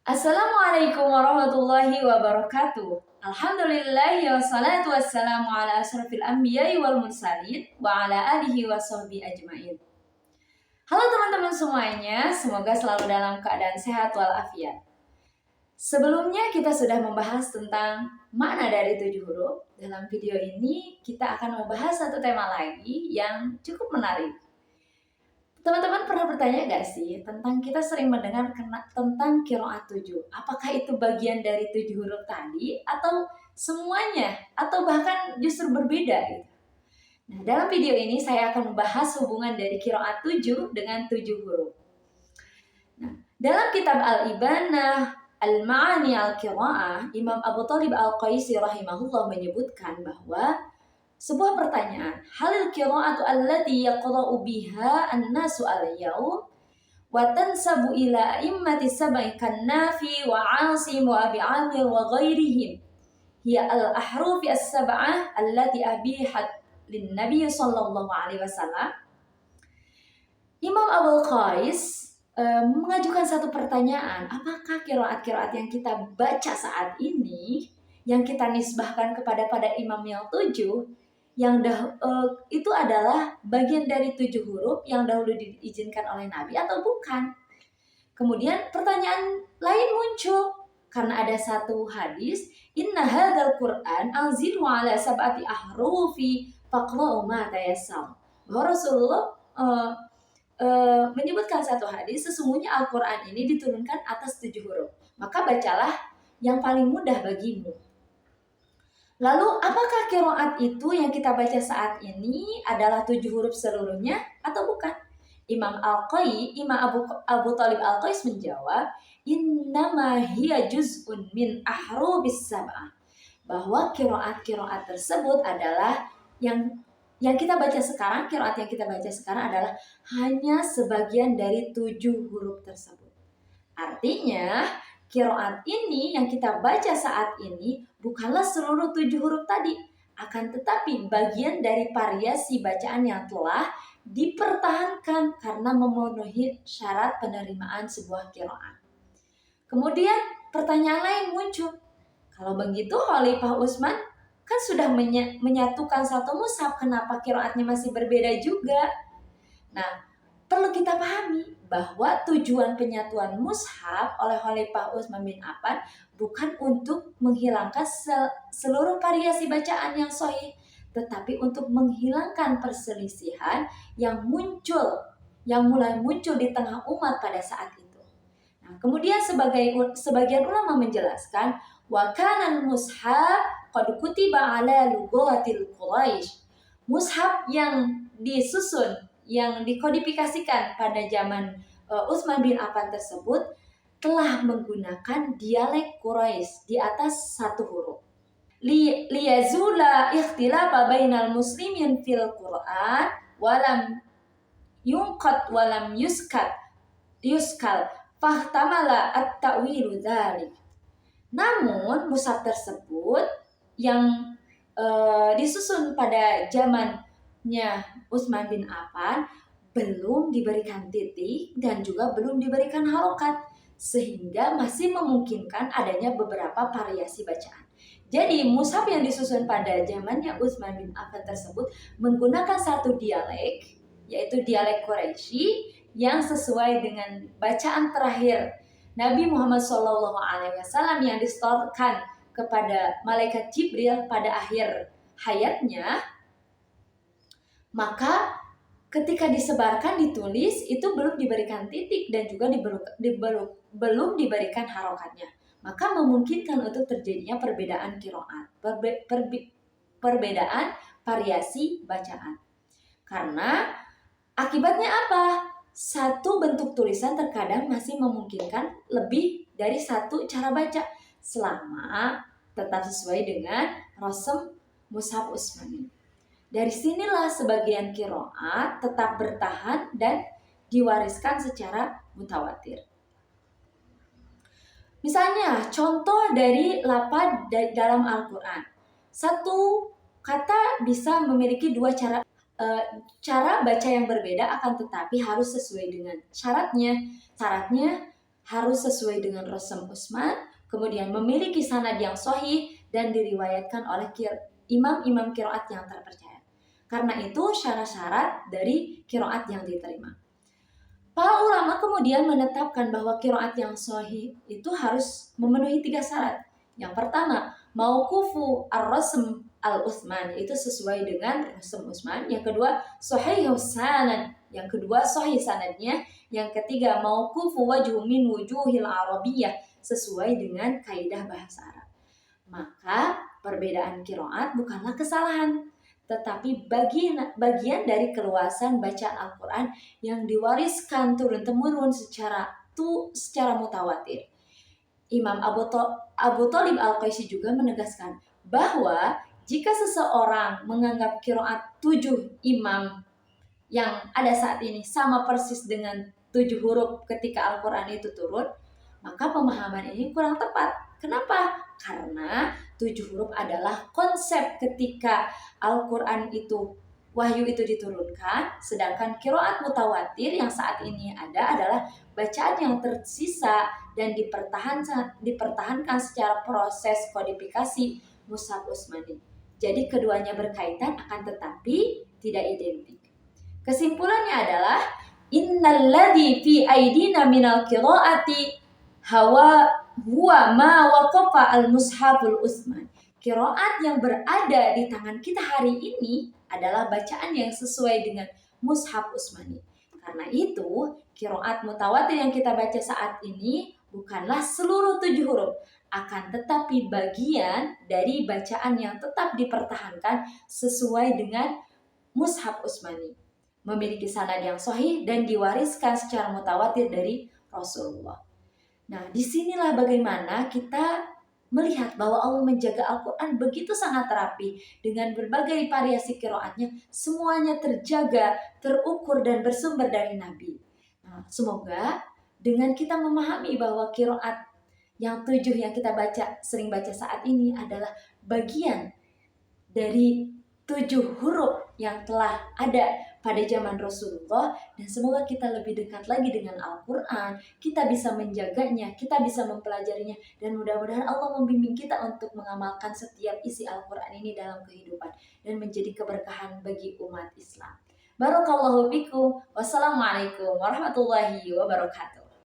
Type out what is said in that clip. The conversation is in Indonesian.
Assalamualaikum warahmatullahi wabarakatuh. Alhamdulillahi wassalatu wassalamu ala asrafil anbiya'i wal mursalin wa ala alihi wa sahbihi ajma'in. Halo teman-teman semuanya, semoga selalu dalam keadaan sehat walafiat. Sebelumnya kita sudah membahas tentang makna dari 7 huruf. Dalam video ini kita akan membahas satu tema lagi yang cukup menarik. Teman-teman pernah bertanya gak sih tentang kita sering mendengar tentang qiraat 7? Apakah itu bagian dari 7 huruf tadi atau semuanya atau bahkan justru berbeda gitu? Nah, dalam video ini saya akan membahas hubungan dari qiraat 7 dengan 7 huruf. Nah, dalam kitab Al-Ibanah Al-Ma'ani Al-Qira'ah, Imam Abu Thalib Al-Qaisi rahimahullah menyebutkan bahwa sebuah pertanyaan, halil qira'atu allati yaqra'u biha an-nasu al-yawm wa tansabu ila a'immati sab'i kan Nafi wa 'Asim wa Abi 'Amir wa ghairihim hiya al-ahrufi as-sab'ah allati abihat lin-nabi sallallahu alaihi wasallam. Imam Abul Qais mengajukan satu pertanyaan, apakah qiraat-qiraat yang kita baca saat ini yang kita nisbahkan pada imam yang 7 itu adalah bagian dari 7 huruf yang dahulu diizinkan oleh Nabi atau bukan? Kemudian pertanyaan lain muncul karena ada satu hadis, inna hadzal Qur'an anzilu ala sab'ati ahrufi faqra'u ma tayassar. Bahwa Rasulullah menyebutkan satu hadis, sesungguhnya Al-Qur'an ini diturunkan atas 7 huruf. Maka bacalah yang paling mudah bagimu. Lalu apakah qiraat itu yang kita baca saat ini adalah 7 huruf seluruhnya atau bukan? Imam Abu Thalib Al-Qais menjawab, innama hiya juz'un min ahrubis sab'ah. Bahwa qiraat tersebut adalah yang kita baca sekarang, qiraat yang kita baca sekarang adalah hanya sebagian dari 7 huruf tersebut. Artinya, qiraat ini yang kita baca saat ini bukanlah seluruh 7 huruf tadi, akan tetapi bagian dari variasi bacaan yang telah dipertahankan karena memenuhi syarat penerimaan sebuah qiraat. Kemudian pertanyaan lain muncul. Kalau begitu Khalifah Utsman kan sudah menyatukan satu mushaf, kenapa qiraatnya masih berbeda juga? Nah, perlu kita pahami bahwa tujuan penyatuan mushaf oleh Khalifah Utsman bin Affan bukan untuk menghilangkan seluruh variasi bacaan yang sahih, tetapi untuk menghilangkan perselisihan yang mulai muncul di tengah umat pada saat itu. Nah, kemudian sebagian ulama menjelaskan wa kana al-mushaf qad kutiba ala lughatil Quraisy. Mushaf yang disusun, yang dikodifikasikan pada zaman Utsman bin Affan tersebut telah menggunakan dialek Quraisy di atas satu huruf. Liyazula ikhtilafa bainal muslimin fil Qur'an walam yunqat walam yuskal fahtamala at-ta'wilu dzalik. Namun mushaf tersebut yang disusun pada zamannya Utsman bin Affan belum diberikan titik dan juga belum diberikan harokat, sehingga masih memungkinkan adanya beberapa variasi bacaan. Jadi mushaf yang disusun pada zamannya Utsman bin Affan tersebut menggunakan satu dialek, yaitu dialek Quraisy yang sesuai dengan bacaan terakhir Nabi Muhammad SAW yang disetorkan kepada malaikat Jibril pada akhir hayatnya. Maka ketika disebarkan, ditulis, itu belum diberikan titik dan juga belum diberikan harokatnya. Maka memungkinkan untuk terjadinya perbedaan qiraat, perbedaan variasi bacaan. Karena akibatnya apa? Satu bentuk tulisan terkadang masih memungkinkan lebih dari satu cara baca selama tetap sesuai dengan rasem mushaf Utsmani. Dari sinilah sebagian qiraat tetap bertahan dan diwariskan secara mutawatir. Misalnya contoh dari lafaz dalam Al-Quran. Satu kata bisa memiliki dua cara baca yang berbeda, akan tetapi harus sesuai dengan syaratnya. Syaratnya harus sesuai dengan Rasul Utsman, kemudian memiliki sanad yang sahih dan diriwayatkan oleh imam-imam qiraat yang terpercaya. Karena itu syarat-syarat dari qiraat yang diterima. Para ulama kemudian menetapkan bahwa qiraat yang sahih itu harus memenuhi 3 syarat. Yang pertama, mauqufu ar-rasm al-Utsman, itu sesuai dengan Rasul Utsman. Yang kedua, sahihus sanad. Yang kedua, sahih sanadnya. Yang ketiga, mauqufu wajhu min wujuhil arabiyyah, sesuai dengan kaidah bahasa Arab. Maka perbedaan qiraat bukanlah kesalahan, tetapi bagian dari keluasan bacaan Al-Quran yang diwariskan turun-temurun secara mutawatir. Imam Abu Thalib Al-Qaisi juga menegaskan bahwa jika seseorang menganggap qiraat 7 imam yang ada saat ini sama persis dengan 7 huruf ketika Al-Quran itu turun, maka pemahaman ini kurang tepat. Kenapa? Karena 7 huruf adalah konsep ketika Al-Quran itu, wahyu itu diturunkan, sedangkan qiraat mutawatir yang saat ini ada adalah bacaan yang tersisa dan dipertahankan secara proses kodifikasi Mushaf Utsmani. Jadi keduanya berkaitan akan tetapi tidak identik. Kesimpulannya adalah innalladzi fi aidina minal qiraati huwa ma waqafa al-mushaful Utsman. Qiraat yang berada di tangan kita hari ini adalah bacaan yang sesuai dengan Mushaf Utsmani. Karena itu, qiraat mutawatir yang kita baca saat ini bukanlah seluruh 7 huruf, akan tetapi bagian dari bacaan yang tetap dipertahankan sesuai dengan Mushaf Utsmani, memiliki sanad yang sahih dan diwariskan secara mutawatir dari Rasulullah. Nah, disinilah bagaimana kita melihat bahwa Allah menjaga Al-Quran begitu sangat rapi dengan berbagai variasi qiraatnya, semuanya terjaga, terukur dan bersumber dari Nabi. Nah, semoga dengan kita memahami bahwa qiraat yang 7 yang kita sering baca saat ini adalah bagian dari 7 huruf yang telah ada pada zaman Rasulullah, dan semoga kita lebih dekat lagi dengan Al-Quran, kita bisa menjaganya, kita bisa mempelajarinya, dan mudah-mudahan Allah membimbing kita untuk mengamalkan setiap isi Al-Quran ini dalam kehidupan dan menjadi keberkahan bagi umat Islam. Barakallahu fikum. Wassalamualaikum warahmatullahi wabarakatuh.